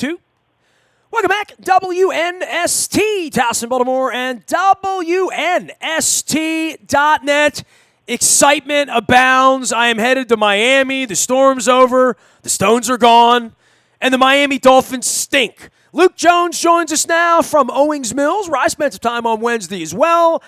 2. Welcome back, WNST, Towson, Baltimore, and WNST.net. Excitement abounds. I am headed to Miami. The storm's over. The Stones are gone. And the Miami Dolphins stink. Luke Jones joins us now from Owings Mills, where I spent some time on Wednesday as well.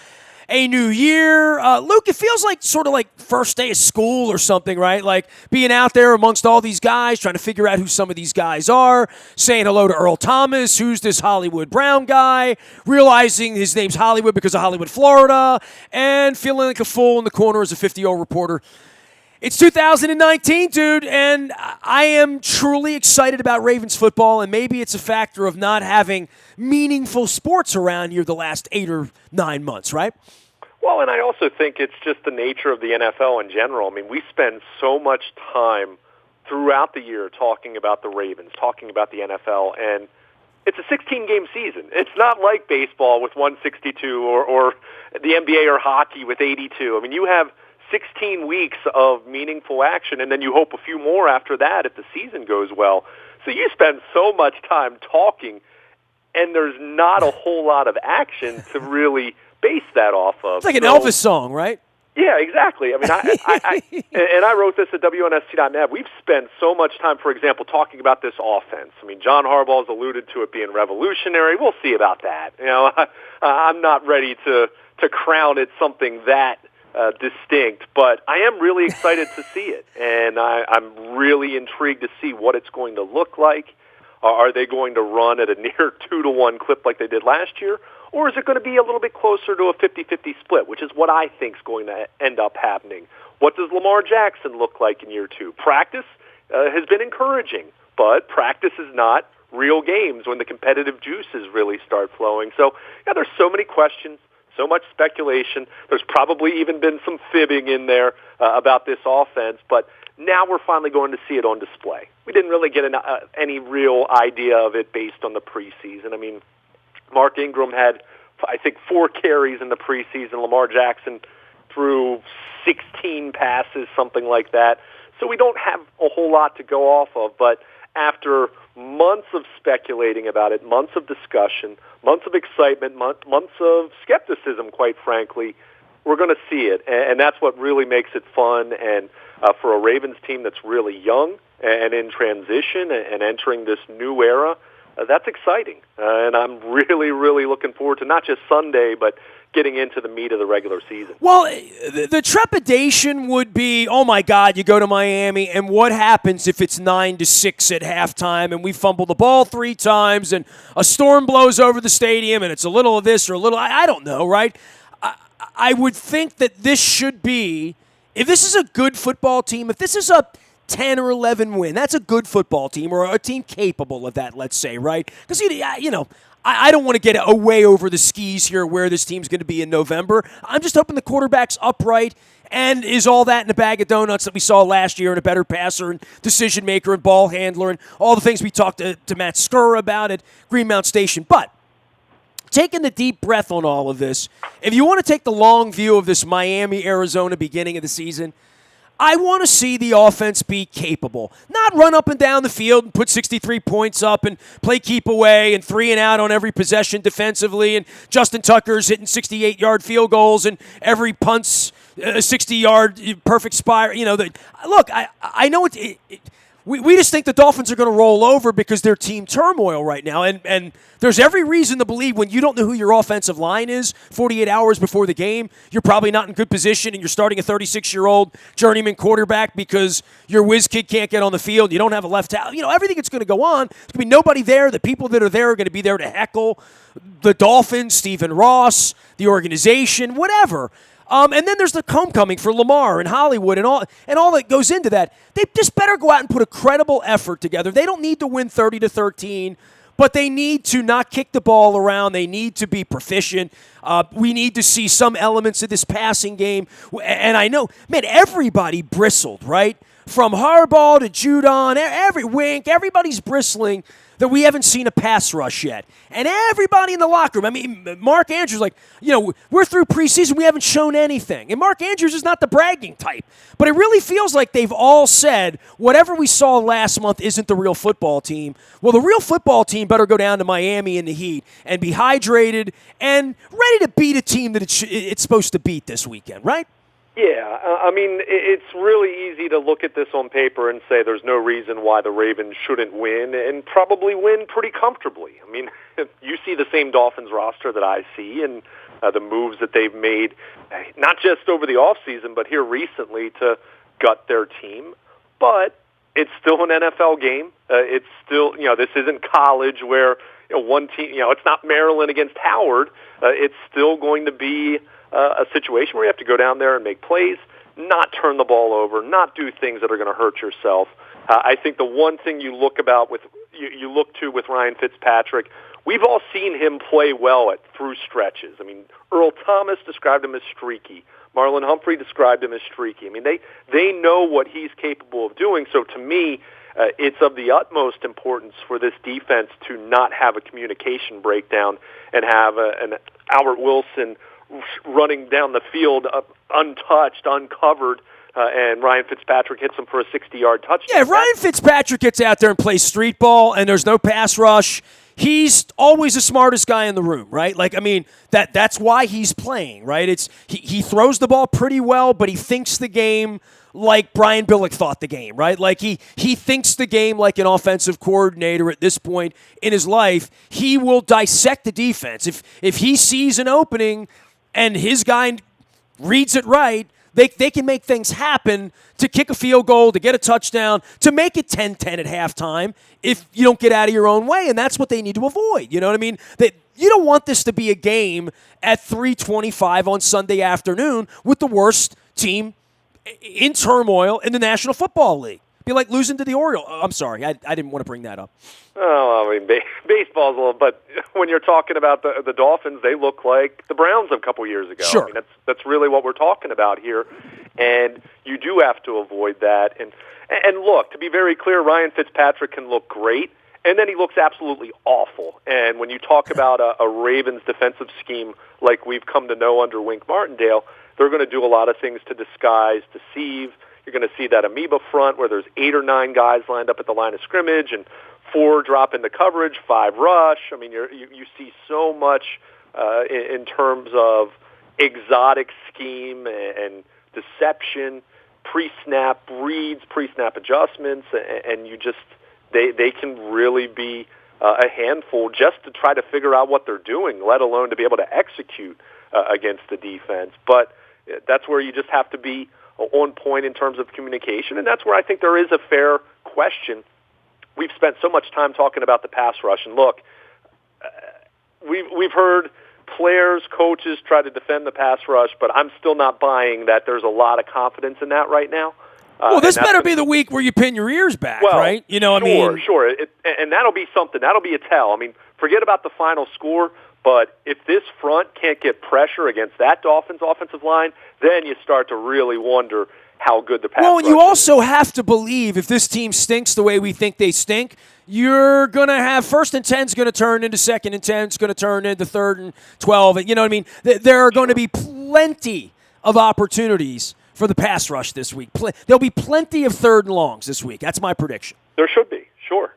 A new year. Luke, it feels like sort of like first day of school or something, right? Like being out there amongst all these guys, trying to figure out who some of these guys are, saying hello to Earl Thomas, who's this Hollywood Brown guy, realizing his name's Hollywood because of Hollywood, Florida, and feeling like a fool in the corner as a 50-year-old reporter. It's 2019, dude, and I am truly excited about Ravens football, and maybe it's a factor of not having meaningful sports around here the last 8 or 9 months, right? Well, and I also think it's just the nature of the NFL in general. I mean, we spend so much time throughout the year talking about the Ravens, talking about the NFL, and it's a 16-game season. It's not like baseball with 162 or the NBA or hockey with 82. I mean, you have 16 weeks of meaningful action, and then you hope a few more after that if the season goes well. So you spend so much time talking, and there's not a whole lot of action to really base that off of. It's like an Elvis song, right? Yeah, exactly. I mean, I wrote this at WNST.net. We've spent so much time, for example, talking about this offense. I mean, John Harbaugh's alluded to it being revolutionary. We'll see about that. You know, I'm not ready to crown it something that distinct, but I am really excited to see it, and I'm really intrigued to see what it's going to look like. Are they going to run at a near 2-to-1 clip like they did last year, or is it going to be a little bit closer to a 50-50 split, which is what I think is going to end up happening? What does Lamar Jackson look like in year 2? Practice has been encouraging, but practice is not real games when the competitive juices really start flowing. So, yeah, there's so many questions. So much speculation. There's probably even been some fibbing in there about this offense, but now we're finally going to see it on display. We didn't really get any real idea of it based on the preseason. I mean, Mark Ingram had, I think, 4 carries in the preseason. Lamar Jackson threw 16 passes, something like that. So we don't have a whole lot to go off of, but after months of speculating about it, months of discussion, months of excitement, months of skepticism, quite frankly, we're going to see it. And that's what really makes it fun. And for a Ravens team that's really young and in transition and entering this new era, that's exciting. And I'm really, really looking forward to not just Sunday, but getting into the meat of the regular season. Well, the trepidation would be, oh my God, you go to Miami, and what happens if it's 9-6 at halftime, and we fumble the ball 3 times, and a storm blows over the stadium, and it's a little of this or a little, I don't know, right? I would think that this should be, if this is a good football team, if this is a 10 or 11 win, that's a good football team, or a team capable of that, let's say, right? Because, you know, I don't want to get way over the skis here where this team's going to be in November. I'm just hoping the quarterback's upright and is all that in a bag of donuts that we saw last year, and a better passer and decision maker and ball handler and all the things we talked to Matt Skura about at Greenmount Station. But taking the deep breath on all of this, if you want to take the long view of this Miami-Arizona beginning of the season, I want to see the offense be capable. Not run up and down the field and put 63 points up and play keep away and 3 and out on every possession defensively, and Justin Tucker's hitting 68-yard field goals and every punt's a 60-yard perfect spiral. You know, look, I know we just think the Dolphins are going to roll over because they're team turmoil right now. And there's every reason to believe when you don't know who your offensive line is 48 hours before the game, you're probably not in good position, and you're starting a 36-year-old journeyman quarterback because your whiz kid can't get on the field. You don't have a left tackle. You know, everything that's going to go on, there's going to be nobody there. The people that are there are going to be there to heckle the Dolphins, Stephen Ross, the organization, whatever. And then there's the homecoming for Lamar and Hollywood and all that goes into that. They just better go out and put a credible effort together. They don't need to win 30-13, but they need to not kick the ball around. They need to be proficient. We need to see some elements of this passing game. And I know, man, everybody bristled, right, from Harbaugh to Judon, every Wink, everybody's bristling that we haven't seen a pass rush yet. And everybody in the locker room, I mean, Mark Andrews, like, we're through preseason, we haven't shown anything. And Mark Andrews is not the bragging type. But it really feels like they've all said, whatever we saw last month isn't the real football team. Well, the real football team better go down to Miami in the heat and be hydrated and ready to beat a team that it's supposed to beat this weekend, right? Yeah, I mean, it's really easy to look at this on paper and say there's no reason why the Ravens shouldn't win, and probably win pretty comfortably. I mean, you see the same Dolphins roster that I see, and the moves that they've made, not just over the offseason, but here recently to gut their team. But it's still an NFL game. It's still, this isn't college where one team, it's not Maryland against Howard. It's still going to be a situation where you have to go down there and make plays, not turn the ball over, not do things that are going to hurt yourself. I think the one thing you look to with Ryan Fitzpatrick, we've all seen him play well through stretches. I mean, Earl Thomas described him as streaky. Marlon Humphrey described him as streaky. I mean, they know what he's capable of doing. So to me, it's of the utmost importance for this defense to not have a communication breakdown and have an Albert Wilson running down the field untouched, uncovered, and Ryan Fitzpatrick hits him for a 60-yard touchdown. Yeah, if Ryan Fitzpatrick gets out there and plays street ball and there's no pass rush, he's always the smartest guy in the room, right? Like, I mean, that's why he's playing, right? It's he throws the ball pretty well, but he thinks the game like Brian Billick thought the game, right? Like he thinks the game like an offensive coordinator at this point in his life. He will dissect the defense. If he sees an opening and his guy reads it right, they can make things happen to kick a field goal, to get a touchdown, to make it 10-10 at halftime if you don't get out of your own way, and that's what they need to avoid. You know what I mean? You don't want this to be a game at 3:25 on Sunday afternoon with the worst team in turmoil in the National Football League. Be like losing to the Orioles. I'm sorry, I didn't want to bring that up. Oh, I mean, baseball's a little, but when you're talking about the Dolphins, they look like the Browns a couple years ago. Sure. I mean, that's really what we're talking about here, and you do have to avoid that. And look, to be very clear, Ryan Fitzpatrick can look great, and then he looks absolutely awful. And when you talk about a Ravens defensive scheme like we've come to know under Wink Martindale, they're going to do a lot of things to disguise, deceive. You're going to see that amoeba front where there's 8 or 9 guys lined up at the line of scrimmage and 4 drop into coverage, 5 rush. I mean, you see so much in terms of exotic scheme and deception, pre-snap reads, pre-snap adjustments, and they can really be a handful just to try to figure out what they're doing, let alone to be able to execute against the defense. But that's where you just have to be on point in terms of communication, and that's where I think there is a fair question. We've spent so much time talking about the pass rush, and look, we've heard players, coaches try to defend the pass rush, but I'm still not buying that there's a lot of confidence in that right now. Well, this better be the week where you pin your ears back, right? You know what I mean? Sure. And that'll be something. That'll be a tell. I mean, forget about the final score, but if this front can't get pressure against that Dolphins offensive line, then you start to really wonder how good the pass rush is. Well, and you also have to believe if this team stinks the way we think they stink, you're going to have 1st and 10's going to turn into 2nd and 10's going to turn into 3rd and 12. You know what I mean? There are going to be plenty of opportunities for the pass rush this week. There'll be plenty of 3rd and longs this week. That's my prediction. There should be. Sure.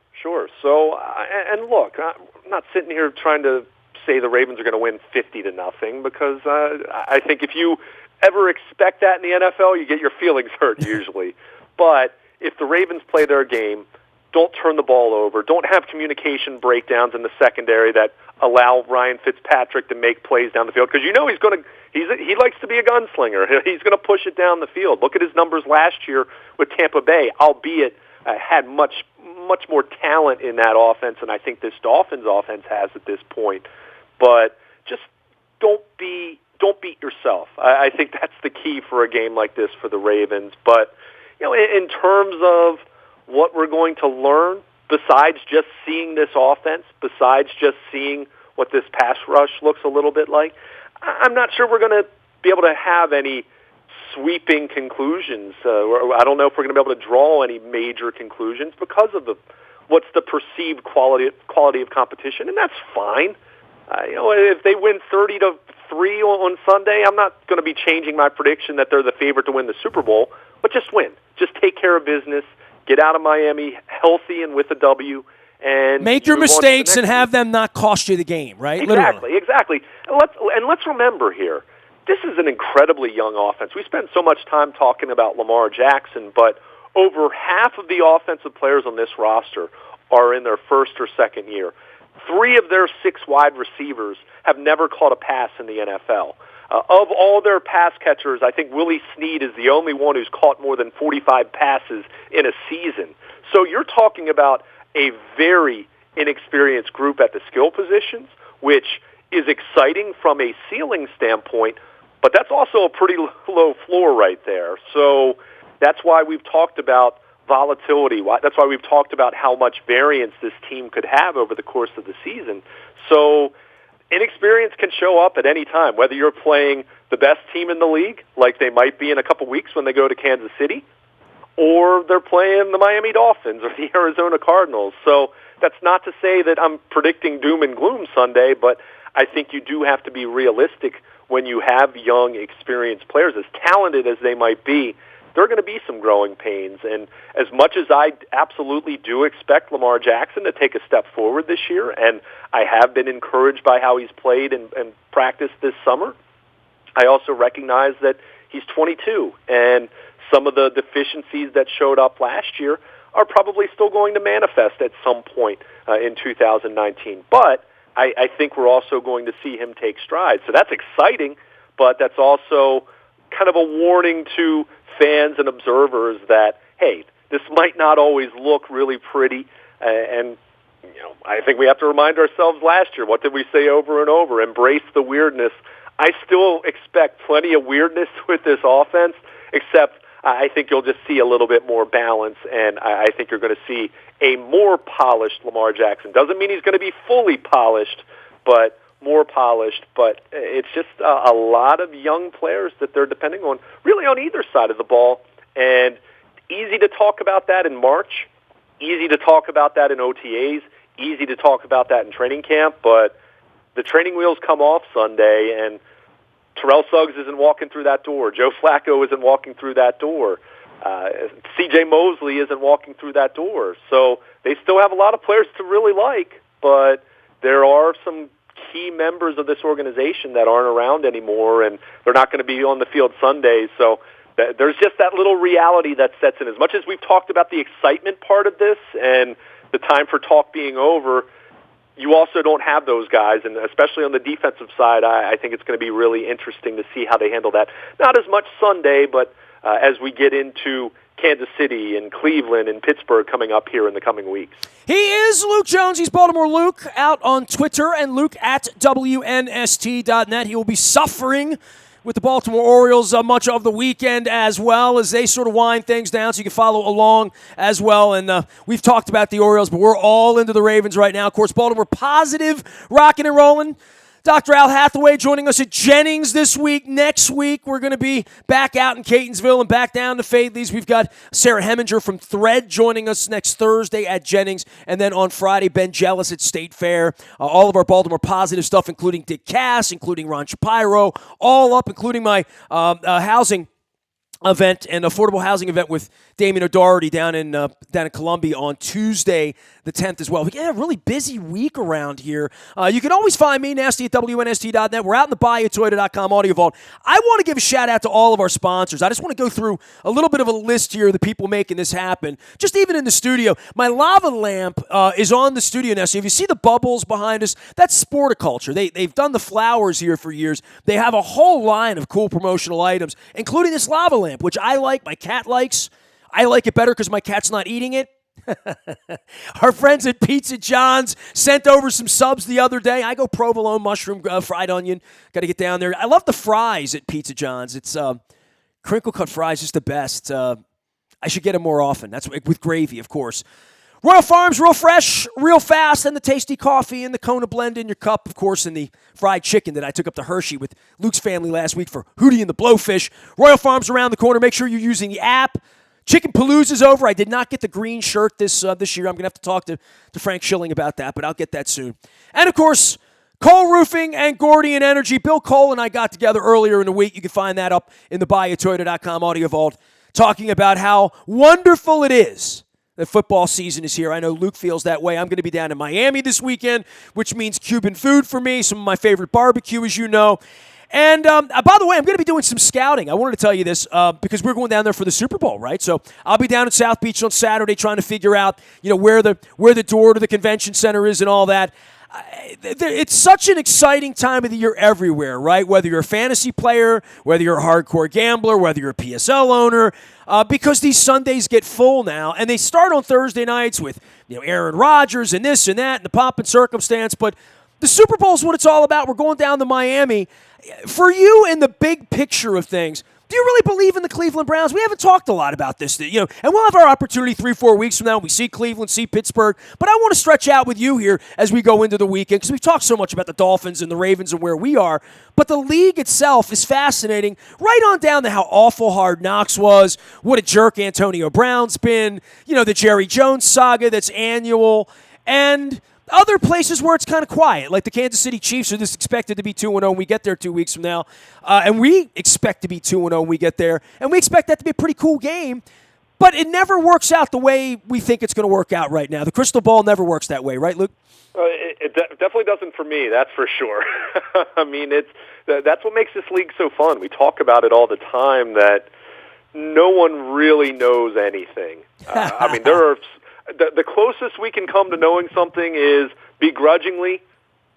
So, and look, I'm not sitting here trying to say the Ravens are going to win 50-0 because I think if you ever expect that in the NFL, you get your feelings hurt usually. But if the Ravens play their game, don't turn the ball over, don't have communication breakdowns in the secondary that allow Ryan Fitzpatrick to make plays down the field, because he likes to be a gunslinger. He's going to push it down the field. Look at his numbers last year with Tampa Bay, albeit had much more talent in that offense than I think this Dolphins offense has at this point. But just don't beat yourself. I think that's the key for a game like this for the Ravens. But in terms of what we're going to learn, besides just seeing this offense, besides just seeing what this pass rush looks a little bit like, I'm not sure we're going to be able to have any sweeping conclusions. I don't know if we're going to be able to draw any major conclusions because of what's the perceived quality of competition, and that's fine. If they win 30-3 on Sunday, I'm not going to be changing my prediction that they're the favorite to win the Super Bowl, but just win. Just take care of business, get out of Miami healthy and with a W, and make your mistakes and have them not cost you the game, right? Exactly, Literally. exactly. And let's remember here, this is an incredibly young offense. We spend so much time talking about Lamar Jackson, but over half of the offensive players on this roster are in their first or second year. 3 of their 6 wide receivers have never caught a pass in the NFL. Of all their pass catchers, I think Willie Snead is the only one who's caught more than 45 passes in a season. So you're talking about a very inexperienced group at the skill positions, which is exciting from a ceiling standpoint, but that's also a pretty low floor right there. So that's why we've talked about volatility. That's why we've talked about how much variance this team could have over the course of the season. So inexperience can show up at any time, whether you're playing the best team in the league, like they might be in a couple weeks when they go to Kansas City, or they're playing the Miami Dolphins or the Arizona Cardinals. So that's not to say that I'm predicting doom and gloom Sunday, but I think you do have to be realistic when you have young, experienced players. As talented as they might be, there are going to be some growing pains. And as much as I absolutely do expect Lamar Jackson to take a step forward this year, and I have been encouraged by how he's played and practiced this summer, I also recognize that he's 22, and some of the deficiencies that showed up last year are probably still going to manifest at some point in 2019. But I think we're also going to see him take strides. So that's exciting, but that's also kind of a warning to fans and observers that, hey, this might not always look really pretty. And I think we have to remind ourselves last year, what did we say over and over? Embrace the weirdness. I still expect plenty of weirdness with this offense, except I think you'll just see a little bit more balance, and I think you're going to see a more polished Lamar Jackson. Doesn't mean he's going to be fully polished, but more polished. But it's just a lot of young players that they're depending on, really on either side of the ball. And easy to talk about that in March, easy to talk about that in OTAs, easy to talk about that in training camp, but the training wheels come off Sunday, and Terrell Suggs isn't walking through that door. Joe Flacco isn't walking through that door. C.J. Mosley isn't walking through that door. So they still have a lot of players to really like, but there are some key members of this organization that aren't around anymore, and they're not going to be on the field Sundays. So there's just that little reality that sets in. As much as we've talked about the excitement part of this and the time for talk being over, you also don't have those guys, and especially on the defensive side, I think it's going to be really interesting to see how they handle that. Not as much Sunday, but as we get into Kansas City and Cleveland and Pittsburgh coming up here in the coming weeks. He is Luke Jones. He's Baltimore Luke out on Twitter, and Luke at WNST.net. He will be suffering with the Baltimore Orioles much of the weekend as well as they sort of wind things down, so you can follow along as well. And we've talked about the Orioles, but we're all into the Ravens right now. Of course, Baltimore positive, rocking and rolling. Dr. Al Hathaway joining us at Jennings this week. Next week, we're going to be back out in Catonsville and back down to Fadley's. We've got Sarah Heminger from Thread joining us next Thursday at Jennings. And then on Friday, Ben Jealous at State Fair. All of our Baltimore positive stuff, including Dick Cass, including Ron Shapiro, all up, including my housing event and affordable housing event with Damien O'Doherty down in Columbia on Tuesday the 10th as well. We got a really busy week around here. You can always find me, Nasty, at WNST.net. We're out in the BuyAToyota.com audio vault. I want to give a shout out to all of our sponsors. I just want to go through a little bit of a list here of the people making this happen. Just even in the studio. My lava lamp is on the studio now. So if you see the bubbles behind us, that's Sporticulture. They've done the flowers here for years. They have a whole line of cool promotional items, including this lava lamp, which I like, my cat likes. I like it better because my cat's not eating it. Our friends at Pizza John's sent over some subs the other day. I go provolone, mushroom, fried onion. Got to get down there. I love the fries at Pizza John's. It's crinkle cut fries, just the best. I should get them more often. That's with gravy, of course. Royal Farms, real fresh, real fast, and the tasty coffee and the Kona blend in your cup, of course, and the fried chicken that I took up to Hershey with Luke's family last week for Hootie and the Blowfish. Royal Farms around the corner. Make sure you're using the app. Chicken Palooza's over. I did not get the green shirt this year. I'm going to have to talk to Frank Schilling about that, but I'll get that soon. And, of course, Cole Roofing and Gordian Energy. Bill Cole and I got together earlier in the week. You can find that up in the BuyAToyota.com audio vault, talking about how wonderful it is that football season is here. I know Luke feels that way. I'm going to be down in Miami this weekend, which means Cuban food for me, some of my favorite barbecue, as you know. And by the way, I'm going to be doing some scouting. I wanted to tell you this because we're going down there for the Super Bowl, right? So I'll be down at South Beach on Saturday trying to figure out, where the door to the convention center is and all that. It's such an exciting time of the year everywhere, right? Whether you're a fantasy player, whether you're a hardcore gambler, whether you're a PSL owner, because these Sundays get full now, and they start on Thursday nights with Aaron Rodgers and this and that and the pomp and circumstance. But the Super Bowl is what it's all about. We're going down to Miami. For you, in the big picture of things, do you really believe in the Cleveland Browns? We haven't talked a lot about this, and we'll have our opportunity 3-4 weeks from now. We see Cleveland, see Pittsburgh, but I want to stretch out with you here as we go into the weekend because we've talked so much about the Dolphins and the Ravens and where we are, but the league itself is fascinating, right on down to how awful Hard Knocks was, what a jerk Antonio Brown's been, the Jerry Jones saga that's annual, and other places where it's kind of quiet, like the Kansas City Chiefs are just expected to be 2-0 when we get there 2 weeks from now. And we expect to be 2-0 when we get there. And we expect that to be a pretty cool game. But it never works out the way we think it's going to work out right now. The crystal ball never works that way, right, Luke? It definitely doesn't for me, that's for sure. I mean, that's what makes this league so fun. We talk about it all the time that no one really knows anything. I mean, there are... The closest we can come to knowing something is begrudgingly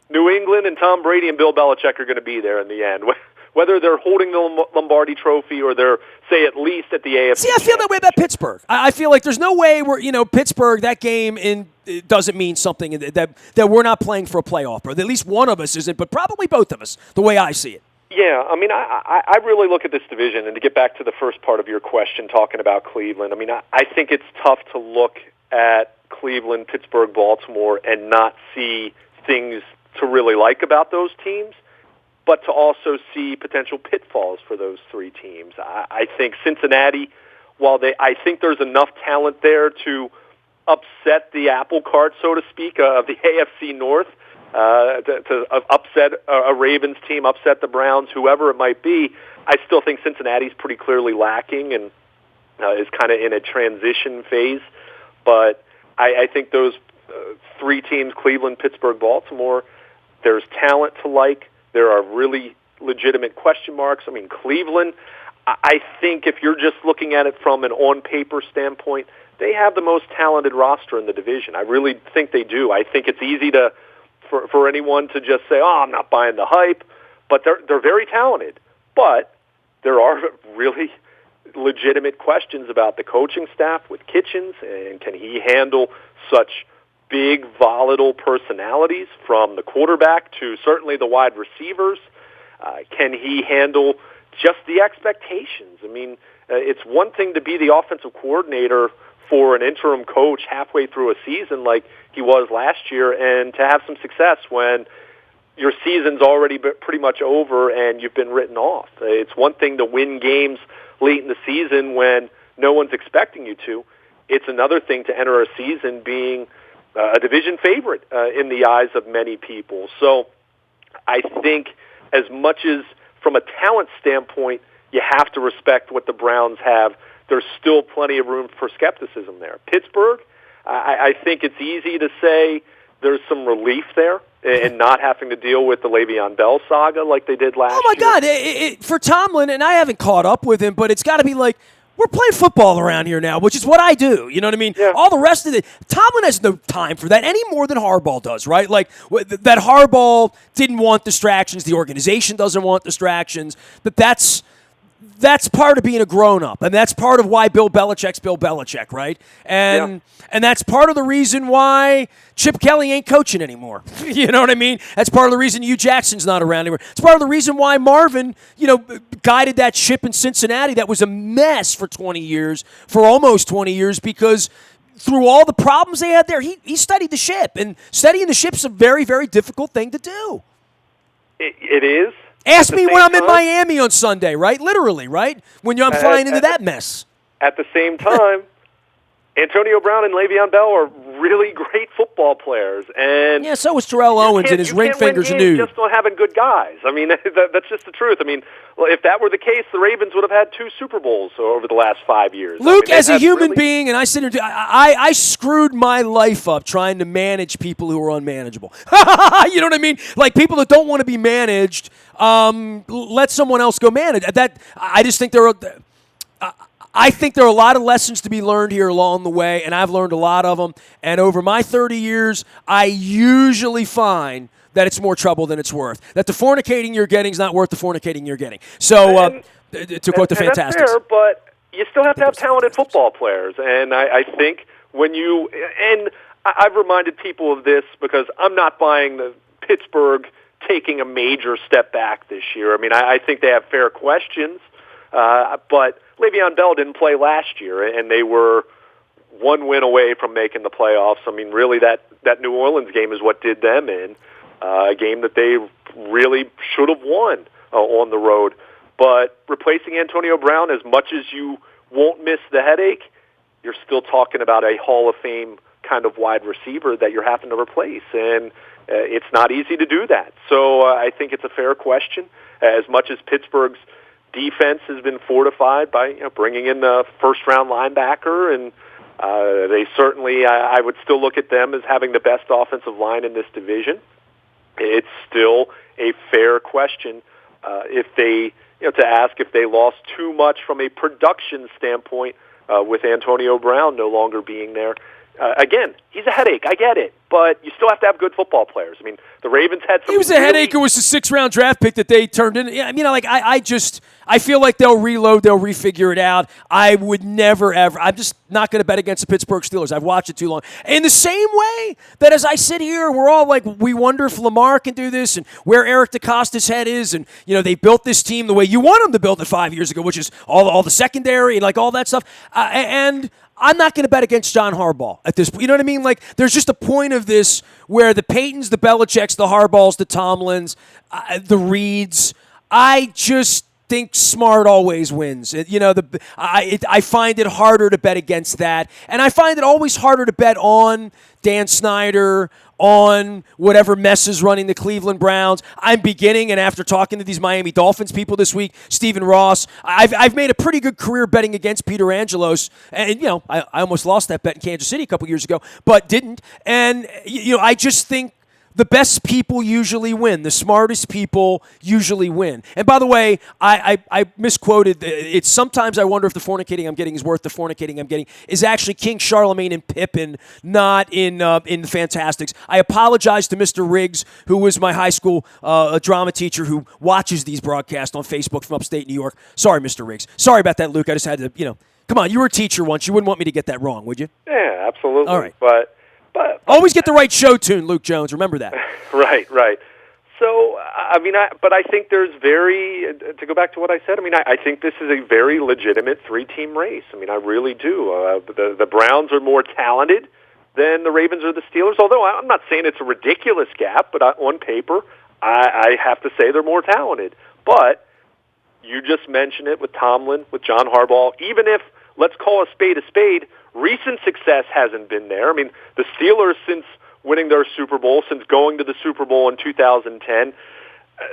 New England and Tom Brady and Bill Belichick are going to be there in the end. Whether they're holding the Lombardi Trophy or they're, say, at least at the AFC. See, I feel that way about Pittsburgh. I feel like there's no way where, Pittsburgh, that game it doesn't mean something, that we're not playing for a playoff, bro. At least one of us isn't, but probably both of us, the way I see it. Yeah, I mean, I really look at this division, and to get back to the first part of your question talking about Cleveland, I mean, I think it's tough to look at Cleveland, Pittsburgh, Baltimore, and not see things to really like about those teams, but to also see potential pitfalls for those three teams. I think Cincinnati, while I think there's enough talent there to upset the apple cart, so to speak, of the AFC North, to upset a Ravens team, upset the Browns, whoever it might be, I still think Cincinnati's pretty clearly lacking and is kind of in a transition phase. But I think those three teams, Cleveland, Pittsburgh, Baltimore, there's talent to like. There are really legitimate question marks. I mean, Cleveland, I think if you're just looking at it from an on-paper standpoint, they have the most talented roster in the division. I really think they do. I think it's easy for anyone to just say, oh, I'm not buying the hype. But they're very talented. But there are really legitimate questions about the coaching staff with Kitchens, and can he handle such big, volatile personalities from the quarterback to certainly the wide receivers? Can he handle just the expectations? I mean, it's one thing to be the offensive coordinator for an interim coach halfway through a season like he was last year and to have some success when your season's already pretty much over and you've been written off. It's one thing to win games late in the season when no one's expecting you to. It's another thing to enter a season being a division favorite in the eyes of many people. So I think as much as from a talent standpoint, you have to respect what the Browns have, there's still plenty of room for skepticism there. Pittsburgh, I think it's easy to say there's some relief there and not having to deal with the Le'Veon Bell saga like they did last year. Oh, my God. For Tomlin, and I haven't caught up with him, but it's got to be like, we're playing football around here now, which is what I do. You know what I mean? Yeah. All the rest of it, Tomlin has no time for that any more than Harbaugh does, right? Like, that Harbaugh didn't want distractions. The organization doesn't want distractions. But that's part of being a grown-up, and that's part of why Bill Belichick's Bill Belichick, right? And that's part of the reason why Chip Kelly ain't coaching anymore. You know what I mean? That's part of the reason Hugh Jackson's not around anymore. It's part of the reason why Marvin, guided that ship in Cincinnati that was a mess for 20 years, for almost 20 years, because through all the problems they had there, he studied the ship. And studying the ship's a very, very difficult thing to do. It is. Ask me when I'm in Miami on Sunday, right? Literally, right? When I'm flying into that mess. At the same time, Antonio Brown and Le'Veon Bell are really great football players, and yeah, so was Terrell Owens and his ring fingers anew. Just on having good guys. I mean, that's just the truth. I mean, if that were the case, the Ravens would have had 2 Super Bowls over the last 5 years. Luke, as a human being, and I sit here, I screwed my life up trying to manage people who are unmanageable. You know what I mean? Like people that don't want to be managed. Let someone else go manage. I just think I think there are a lot of lessons to be learned here along the way, and I've learned a lot of them. And over my 30 years, I usually find that it's more trouble than it's worth. That the fornicating you're getting is not worth the fornicating you're getting. So, to quote the Fantastics. That's fair, but you still have to have talented football players. And I think when you – and I've reminded people of this because I'm not buying the Pittsburgh taking a major step back this year. I mean, I think they have fair questions, but – Le'Veon Bell didn't play last year, and they were 1 win away from making the playoffs. I mean, really, that New Orleans game is what did them in, a game that they really should have won on the road. But replacing Antonio Brown, as much as you won't miss the headache, you're still talking about a Hall of Fame kind of wide receiver that you're having to replace, and it's not easy to do that. So I think it's a fair question. As much as Pittsburgh's defense has been fortified by bringing in the first-round linebacker, and they certainly, I would still look at them as having the best offensive line in this division. It's still a fair question if they, to ask if they lost too much from a production standpoint with Antonio Brown no longer being there. Again, he's a headache. I get it. But you still have to have good football players. I mean, the Ravens had some. He was a headache. It was a 6th-round draft pick that they turned in. I mean, like I feel like they'll reload, they'll refigure it out. I would never ever. I'm just not going to bet against the Pittsburgh Steelers. I've watched it too long. In the same way that as I sit here, we're all like, we wonder if Lamar can do this and where Eric DeCosta's head is, and they built this team the way you want them to build it 5 years ago, which is all the secondary and like all that stuff. And I'm not going to bet against John Harbaugh at this point. You know what I mean? Like, there's just a point of this where the Paytons, the Belichicks, the Harbaughs, the Tomlins, the Reeds, I just think smart always wins. I find it harder to bet against that. And I find it always harder to bet on Dan Snyder, on whatever mess is running the Cleveland Browns. I'm beginning, and after talking to these Miami Dolphins people this week, Stephen Ross, I've made a pretty good career betting against Peter Angelos, and I almost lost that bet in Kansas City a couple years ago, but didn't. And I just think the best people usually win. The smartest people usually win. And by the way, I misquoted. It's sometimes I wonder if the fornicating I'm getting is worth the fornicating I'm getting is actually King Charlemagne and Pippin, not in the Fantastics. I apologize to Mr. Riggs, who was my high school drama teacher who watches these broadcasts on Facebook from upstate New York. Sorry, Mr. Riggs. Sorry about that, Luke. I just had to, come on. You were a teacher once. You wouldn't want me to get that wrong, would you? Yeah, absolutely. All right. But always get the right show tune, Luke Jones. Remember that. Right. So, but I think there's to go back to what I said, I think this is a very legitimate 3-team race. I really do. The Browns are more talented than the Ravens or the Steelers, although I'm not saying it's a ridiculous gap, but on paper, I have to say they're more talented. But you just mentioned it with Tomlin, with John Harbaugh, even if, let's call a spade, recent success hasn't been there. The Steelers, since winning their Super Bowl, since going to the Super Bowl in 2010,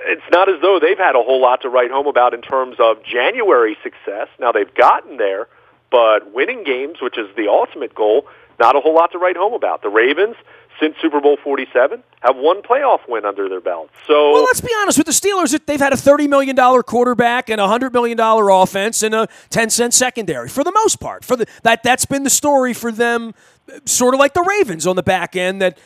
it's not as though they've had a whole lot to write home about in terms of January success. Now, they've gotten there, but winning games, which is the ultimate goal, not a whole lot to write home about. The Ravens, since Super Bowl 47, have one playoff win under their belt. So, well, let's be honest with the Steelers. They've had a $30 million quarterback and a $100 million offense and a 10-cent secondary for the most part. That's been the story for them, sort of like the Ravens on the back end, that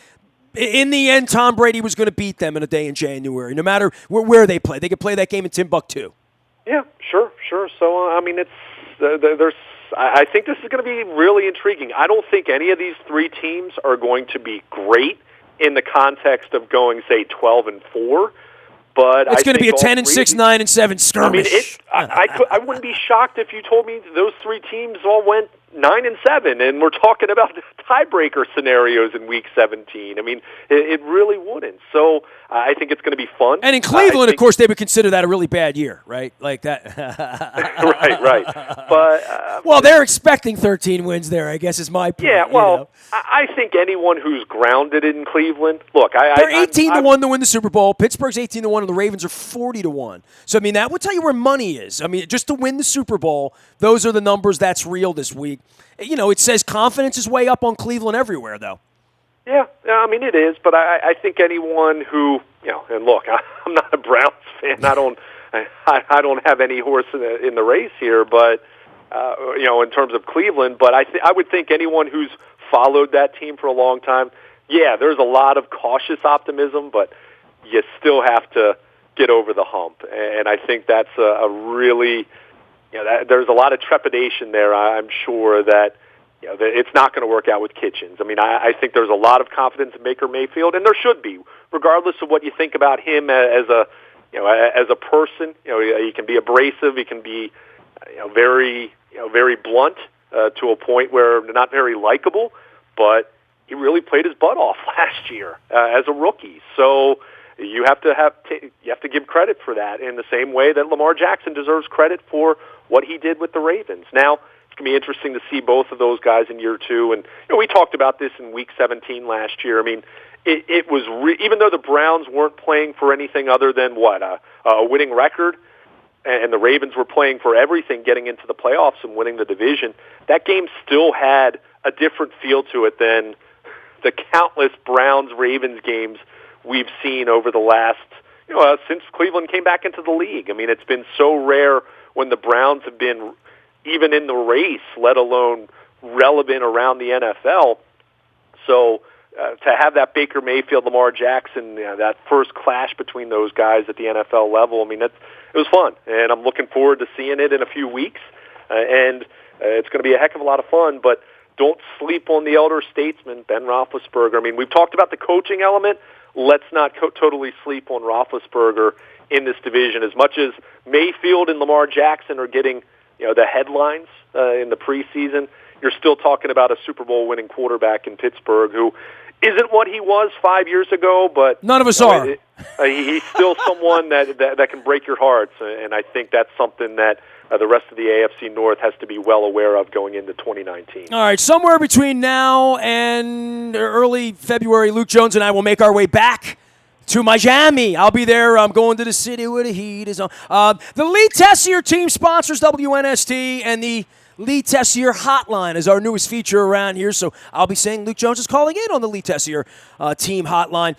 in the end, Tom Brady was going to beat them in a day in January, no matter where they play. They could play that game in Timbuktu. Yeah, sure. So, I think this is going to be really intriguing. I don't think any of these 3 teams are going to be great in the context of going, say, 12-4. But it's going to be a 10-6, 9-7 skirmish. I wouldn't be shocked if you told me those 3 teams all went 9-7, and we're talking about tiebreaker scenarios in Week 17. I mean, it really wouldn't. So I think it's going to be fun. And in Cleveland, of course, they would consider that a really bad year, right? Like that. right. But well, they're expecting 13 wins there, I guess is my point. Yeah, well, you know? I think anyone who's grounded in Cleveland, look, they're 18-1 to win the Super Bowl. Pittsburgh's 18-1, and the Ravens are 40-1. So I mean, that would tell you where money is. I mean, just to win the Super Bowl, those are the numbers that's real this week. You know, it says confidence is way up on Cleveland everywhere, though. Yeah, I mean it is, but I think anyone who, and look, I'm not a Browns fan. I don't have any horse in the race here, but in terms of Cleveland, but I would think anyone who's followed that team for a long time, yeah, there's a lot of cautious optimism, but you still have to get over the hump, and I think that's a really, there's a lot of trepidation there. I'm sure that that it's not going to work out with Kitchens. I mean, I think there's a lot of confidence in Baker Mayfield, and there should be, regardless of what you think about him as a person. He can be abrasive. He can be, very blunt to a point where not very likable. But he really played his butt off last year as a rookie. So you have to give credit for that in the same way that Lamar Jackson deserves credit for what he did with the Ravens. Now, it's going to be interesting to see both of those guys in year two. And we talked about this in Week 17 last year. I mean, it was even though the Browns weren't playing for anything other than a winning record, and the Ravens were playing for everything, getting into the playoffs and winning the division, that game still had a different feel to it than the countless Browns-Ravens games we've seen over the last, since Cleveland came back into the league. I mean, it's been so rare when the Browns have been even in the race, let alone relevant around the NFL. So to have that Baker Mayfield, Lamar Jackson, that first clash between those guys at the NFL level, I mean, it was fun, and I'm looking forward to seeing it in a few weeks, and it's going to be a heck of a lot of fun, but don't sleep on the elder statesman, Ben Roethlisberger. I mean, we've talked about the coaching element. Let's not totally sleep on Roethlisberger in this division. As much as Mayfield and Lamar Jackson are getting the headlines in the preseason, you're still talking about a Super Bowl winning quarterback in Pittsburgh who isn't what he was 5 years ago, but none of us are. He's still someone that can break your hearts, and I think that's something that the rest of the AFC North has to be well aware of going into 2019. All right, somewhere between now and early February, Luke Jones and I will make our way back to Miami. I'll be there. I'm going to the city where the heat is on. The Lee Tessier team sponsors WNST, and the Lee Tessier Hotline is our newest feature around here, so I'll be saying Luke Jones is calling in on the Lee Tessier team hotline.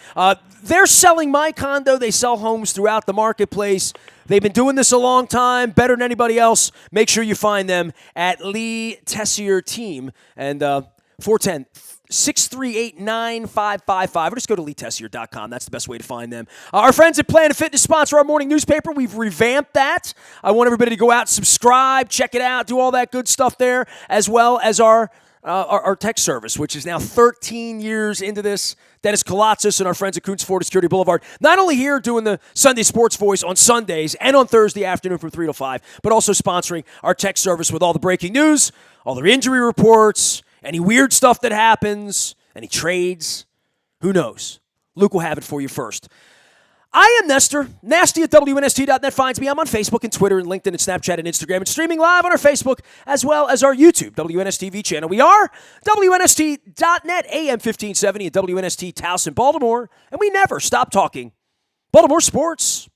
They're selling my condo. They sell homes throughout the marketplace. They've been doing this a long time, better than anybody else. Make sure you find them at Lee Tessier Team, and 410-638-9555, or just go to leetessier.com. That's the best way to find them. Our friends at Planet Fitness sponsor our morning newspaper. We've revamped that. I want everybody to go out, subscribe, check it out, do all that good stuff there, as well as our text service, which is now 13 years into this. Dennis Kolatzis and our friends at Kuntz Florida Security Boulevard, not only here doing the Sunday Sports Voice on Sundays and on Thursday afternoon from 3 to 5, but also sponsoring our text service with all the breaking news, all the injury reports, any weird stuff that happens, any trades, who knows? Luke will have it for you first. I am Nestor. Nasty at WNST.net finds me. I'm on Facebook and Twitter and LinkedIn and Snapchat and Instagram and streaming live on our Facebook as well as our YouTube, WNSTV channel. We are WNST.net, AM 1570 at WNST Towson, Baltimore, and we never stop talking Baltimore sports.